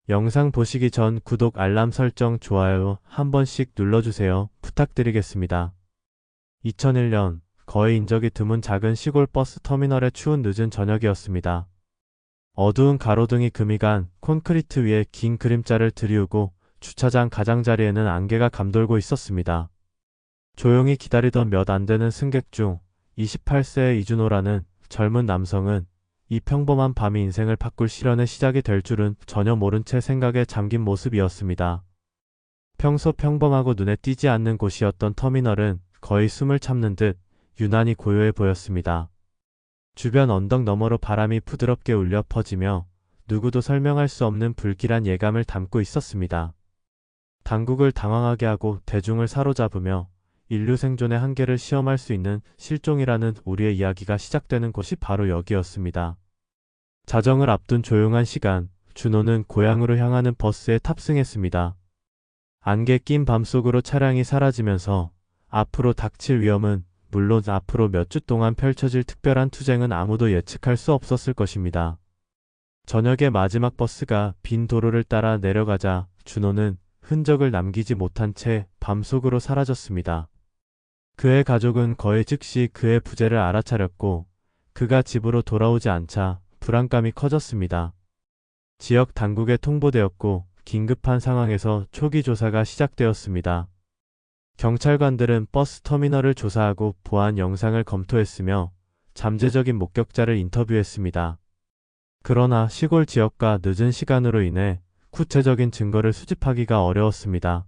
영상 보시기 전 구독, 알람 설정, 좋아요 한 번씩 눌러주세요. 부탁드리겠습니다. 2001년 거의 인적이 드문 작은 시골 버스 터미널의 추운 늦은 저녁이었습니다. 어두운 가로등이 금이 간 콘크리트 위에 긴 그림자를 들이우고 주차장 가장자리에는 안개가 감돌고 있었습니다. 조용히 기다리던 몇 안 되는 승객 중 28세의 이준호라는 젊은 남성은 이 평범한 밤이 인생을 바꿀 시련의 시작이 될 줄은 전혀 모른 채 생각에 잠긴 모습이었습니다. 평소 평범하고 눈에 띄지 않는 곳이었던 터미널은 거의 숨을 참는 듯 유난히 고요해 보였습니다. 주변 언덕 너머로 바람이 부드럽게 울려 퍼지며 누구도 설명할 수 없는 불길한 예감을 담고 있었습니다. 당국을 당황하게 하고 대중을 사로잡으며 인류 생존의 한계를 시험할 수 있는 실종이라는 우리의 이야기가 시작되는 곳이 바로 여기였습니다. 자정을 앞둔 조용한 시간, 준호는 고향으로 향하는 버스에 탑승했습니다. 안개 낀 밤속으로 차량이 사라지면서 앞으로 닥칠 위험은 물론 앞으로 몇 주 동안 펼쳐질 특별한 투쟁은 아무도 예측할 수 없었을 것입니다. 저녁의 마지막 버스가 빈 도로를 따라 내려가자 준호는 흔적을 남기지 못한 채 밤속으로 사라졌습니다. 그의 가족은 거의 즉시 그의 부재를 알아차렸고 그가 집으로 돌아오지 않자 불안감이 커졌습니다. 지역 당국에 통보되었고 긴급한 상황에서 초기 조사가 시작되었습니다. 경찰관들은 버스 터미널을 조사하고 보안 영상을 검토했으며 잠재적인 목격자를 인터뷰했습니다. 그러나 시골 지역과 늦은 시간으로 인해 구체적인 증거를 수집하기가 어려웠습니다.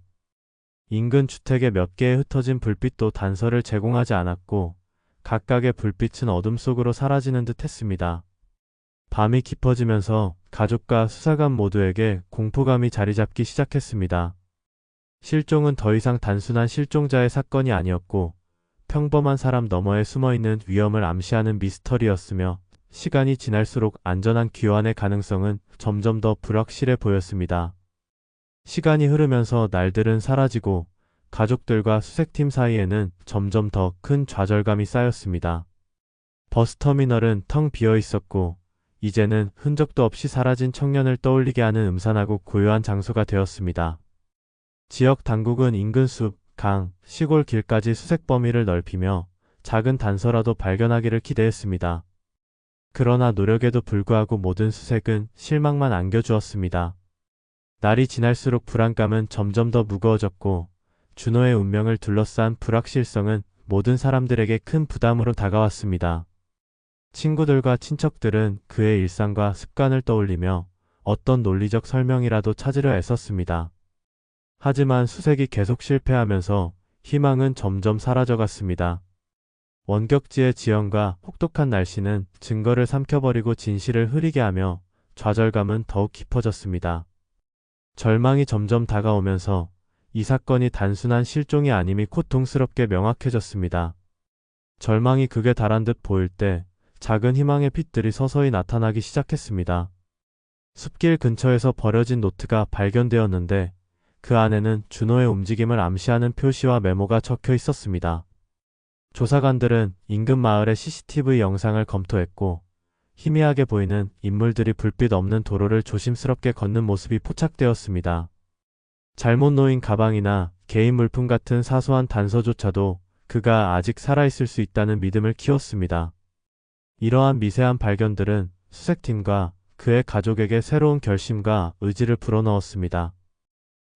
인근 주택에 몇 개의 흩어진 불빛도 단서를 제공하지 않았고 각각의 불빛은 어둠 속으로 사라지는 듯 했습니다. 밤이 깊어지면서 가족과 수사관 모두에게 공포감이 자리 잡기 시작했습니다. 실종은 더 이상 단순한 실종자의 사건이 아니었고 평범한 사람 너머에 숨어있는 위험을 암시하는 미스터리였으며 시간이 지날수록 안전한 귀환의 가능성은 점점 더 불확실해 보였습니다. 시간이 흐르면서 날들은 사라지고 가족들과 수색팀 사이에는 점점 더 큰 좌절감이 쌓였습니다. 버스터미널은 텅 비어 있었고 이제는 흔적도 없이 사라진 청년을 떠올리게 하는 음산하고 고요한 장소가 되었습니다. 지역 당국은 인근 숲, 강, 시골 길까지 수색 범위를 넓히며 작은 단서라도 발견하기를 기대했습니다. 그러나 노력에도 불구하고 모든 수색은 실망만 안겨주었습니다. 날이 지날수록 불안감은 점점 더 무거워졌고 준호의 운명을 둘러싼 불확실성은 모든 사람들에게 큰 부담으로 다가왔습니다. 친구들과 친척들은 그의 일상과 습관을 떠올리며 어떤 논리적 설명이라도 찾으려 애썼습니다. 하지만 수색이 계속 실패하면서 희망은 점점 사라져갔습니다. 원격지의 지형과 혹독한 날씨는 증거를 삼켜버리고 진실을 흐리게 하며 좌절감은 더욱 깊어졌습니다. 절망이 점점 다가오면서 이 사건이 단순한 실종이 아님이 고통스럽게 명확해졌습니다. 절망이 극에 달한 듯 보일 때 작은 희망의 빛들이 서서히 나타나기 시작했습니다. 숲길 근처에서 버려진 노트가 발견되었는데 그 안에는 준호의 움직임을 암시하는 표시와 메모가 적혀 있었습니다. 조사관들은 인근 마을의 CCTV 영상을 검토했고 희미하게 보이는 인물들이 불빛 없는 도로를 조심스럽게 걷는 모습이 포착되었습니다. 잘못 놓인 가방이나 개인 물품 같은 사소한 단서조차도 그가 아직 살아있을 수 있다는 믿음을 키웠습니다. 이러한 미세한 발견들은 수색팀과 그의 가족에게 새로운 결심과 의지를 불어넣었습니다.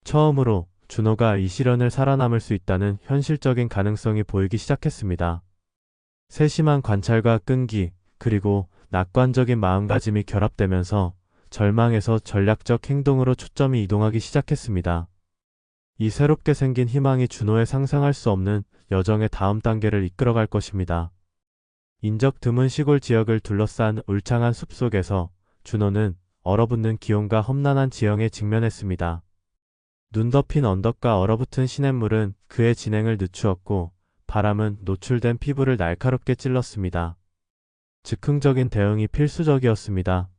처음으로 준호가 이 시련을 살아남을 수 있다는 현실적인 가능성이 보이기 시작했습니다. 세심한 관찰과 끈기, 그리고 낙관적인 마음가짐이 결합되면서 절망에서 전략적 행동으로 초점이 이동하기 시작했습니다. 이 새롭게 생긴 희망이 준호의 상상할 수 없는 여정의 다음 단계를 이끌어갈 것입니다. 인적 드문 시골 지역을 둘러싼 울창한 숲속에서 준호는 얼어붙는 기온과 험난한 지형에 직면했습니다. 눈 덮인 언덕과 얼어붙은 시냇물은 그의 진행을 늦추었고 바람은 노출된 피부를 날카롭게 찔렀습니다. 즉흥적인 대응이 필수적이었습니다.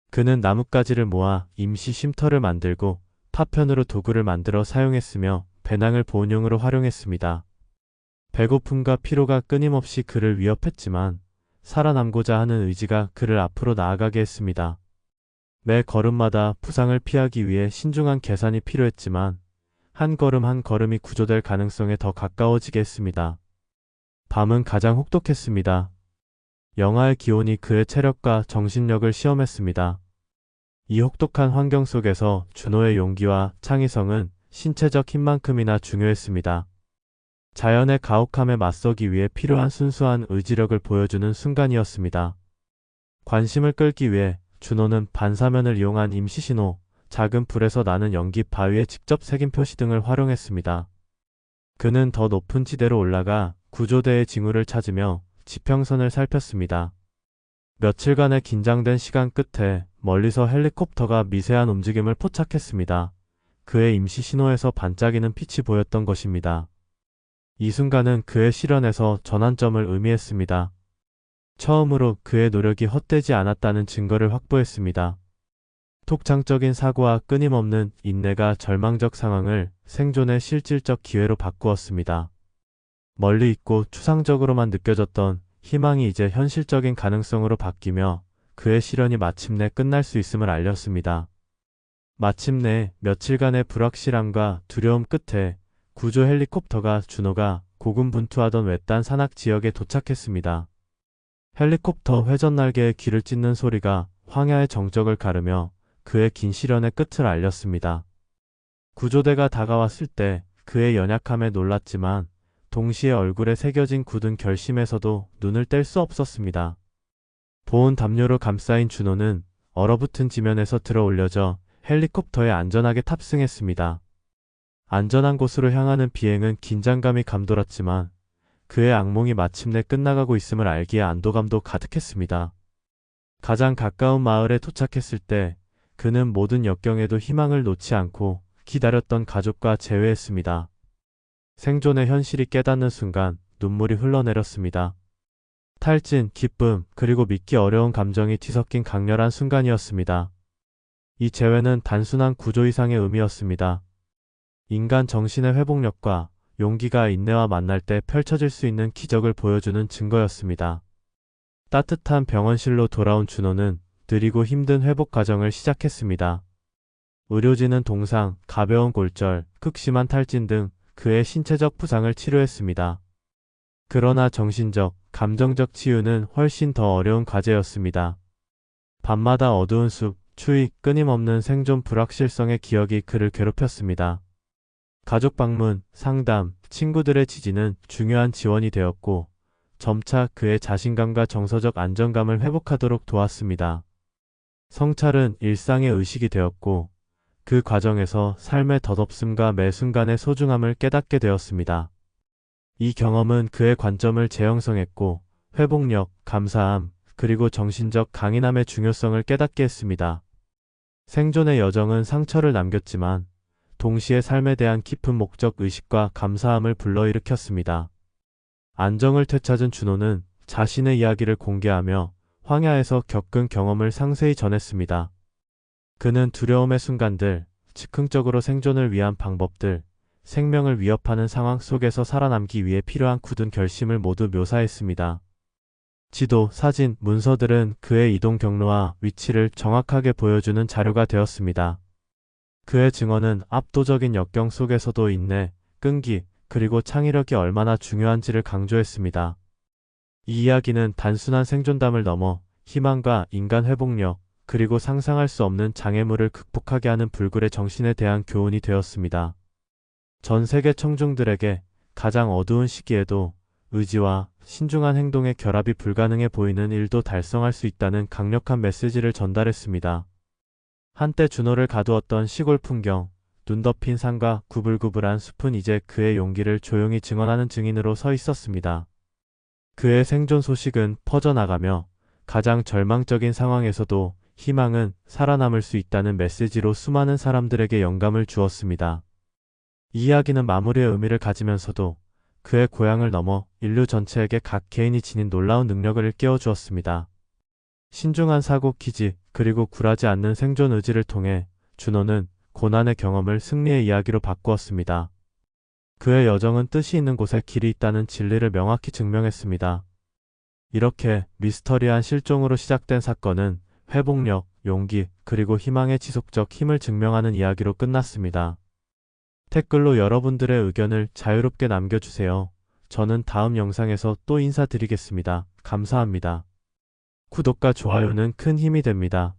그는 나뭇가지를 모아 임시 쉼터를 만들고 파편으로 도구를 만들어 사용했으며 배낭을 보온용으로 활용했습니다. 배고픔과 피로가 끊임없이 그를 위협했지만 살아남고자 하는 의지가 그를 앞으로 나아가게 했습니다. 매 걸음마다 부상을 피하기 위해 신중한 계산이 필요했지만 한 걸음 한 걸음이 구조될 가능성에 더 가까워지게 했습니다. 밤은 가장 혹독했습니다. 영하의 기온이 그의 체력과 정신력을 시험했습니다. 이 혹독한 환경 속에서 준호의 용기와 창의성은 신체적 힘만큼이나 중요했습니다. 자연의 가혹함에 맞서기 위해 필요한 순수한 의지력을 보여주는 순간이었습니다. 관심을 끌기 위해 준호는 반사면을 이용한 임시신호, 작은 불에서 나는 연기 바위에 직접 새긴 표시 등을 활용했습니다. 그는 더 높은 지대로 올라가 구조대의 징후를 찾으며 지평선을 살폈습니다. 며칠간의 긴장된 시간 끝에 멀리서 헬리콥터가 미세한 움직임을 포착했습니다. 그의 임시 신호에서 반짝이는 빛이 보였던 것입니다. 이 순간은 그의 실현에서 전환점을 의미했습니다. 처음으로 그의 노력이 헛되지 않았다는 증거를 확보했습니다. 독창적인 사고와 끊임없는 인내가 절망적 상황을 생존의 실질적 기회로 바꾸었습니다. 멀리 있고 추상적으로만 느껴졌던 희망이 이제 현실적인 가능성으로 바뀌며 그의 실현이 마침내 끝날 수 있음을 알렸습니다. 마침내 며칠간의 불확실함과 두려움 끝에 구조 헬리콥터가 준호가 고군분투하던 외딴 산악 지역에 도착했습니다. 헬리콥터 회전 날개에 귀를 찢는 소리가 황야의 정적을 가르며 그의 긴 시련의 끝을 알렸습니다. 구조대가 다가왔을 때 그의 연약함에 놀랐지만 동시에 얼굴에 새겨진 굳은 결심에서도 눈을 뗄 수 없었습니다. 보온 담요로 감싸인 준호는 얼어붙은 지면에서 들어 올려져 헬리콥터에 안전하게 탑승했습니다. 안전한 곳으로 향하는 비행은 긴장감이 감돌았지만 그의 악몽이 마침내 끝나가고 있음을 알기에 안도감도 가득했습니다. 가장 가까운 마을에 도착했을 때 그는 모든 역경에도 희망을 놓지 않고 기다렸던 가족과 재회했습니다. 생존의 현실이 깨닫는 순간 눈물이 흘러내렸습니다. 탈진, 기쁨, 그리고 믿기 어려운 감정이 뒤섞인 강렬한 순간이었습니다. 이 재회는 단순한 구조 이상의 의미였습니다. 인간 정신의 회복력과 용기가 인내와 만날 때 펼쳐질 수 있는 기적을 보여주는 증거였습니다. 따뜻한 병원실로 돌아온 준호는 느리고 힘든 회복 과정을 시작했습니다. 의료진은 동상, 가벼운 골절, 극심한 탈진 등 그의 신체적 부상을 치료했습니다. 그러나 정신적, 감정적 치유는 훨씬 더 어려운 과제였습니다. 밤마다 어두운 숲, 추위, 끊임없는 생존 불확실성의 기억이 그를 괴롭혔습니다. 가족 방문, 상담, 친구들의 지지는 중요한 지원이 되었고 점차 그의 자신감과 정서적 안정감을 회복하도록 도왔습니다. 성찰은 일상의 의식이 되었고 그 과정에서 삶의 덧없음과 매 순간의 소중함을 깨닫게 되었습니다. 이 경험은 그의 관점을 재형성했고 회복력, 감사함, 그리고 정신적 강인함의 중요성을 깨닫게 했습니다. 생존의 여정은 상처를 남겼지만 동시에 삶에 대한 깊은 목적 의식과 감사함을 불러일으켰습니다. 안정을 되찾은 준호는 자신의 이야기를 공개하며 황야에서 겪은 경험을 상세히 전했습니다. 그는 두려움의 순간들, 즉흥적으로 생존을 위한 방법들, 생명을 위협하는 상황 속에서 살아남기 위해 필요한 굳은 결심을 모두 묘사했습니다. 지도, 사진, 문서들은 그의 이동 경로와 위치를 정확하게 보여주는 자료가 되었습니다. 그의 증언은 압도적인 역경 속에서도 인내, 끈기, 그리고 창의력이 얼마나 중요한지를 강조했습니다. 이 이야기는 단순한 생존담을 넘어 희망과 인간 회복력, 그리고 상상할 수 없는 장애물을 극복하게 하는 불굴의 정신에 대한 교훈이 되었습니다. 전 세계 청중들에게 가장 어두운 시기에도 의지와 신중한 행동의 결합이 불가능해 보이는 일도 달성할 수 있다는 강력한 메시지를 전달했습니다. 한때 준호를 가두었던 시골 풍경, 눈 덮인 산과 구불구불한 숲은 이제 그의 용기를 조용히 증언하는 증인으로 서 있었습니다. 그의 생존 소식은 퍼져나가며 가장 절망적인 상황에서도 희망은 살아남을 수 있다는 메시지로 수많은 사람들에게 영감을 주었습니다. 이 이야기는 마무리의 의미를 가지면서도 그의 고향을 넘어 인류 전체에게 각 개인이 지닌 놀라운 능력을 일깨워 주었습니다. 신중한 사고 기지, 그리고 굴하지 않는 생존 의지를 통해 준호는 고난의 경험을 승리의 이야기로 바꾸었습니다. 그의 여정은 뜻이 있는 곳에 길이 있다는 진리를 명확히 증명했습니다. 이렇게 미스터리한 실종으로 시작된 사건은 회복력, 용기, 그리고 희망의 지속적 힘을 증명하는 이야기로 끝났습니다. 댓글로 여러분들의 의견을 자유롭게 남겨주세요. 저는 다음 영상에서 또 인사드리겠습니다. 감사합니다. 구독과 좋아요는 큰 힘이 됩니다.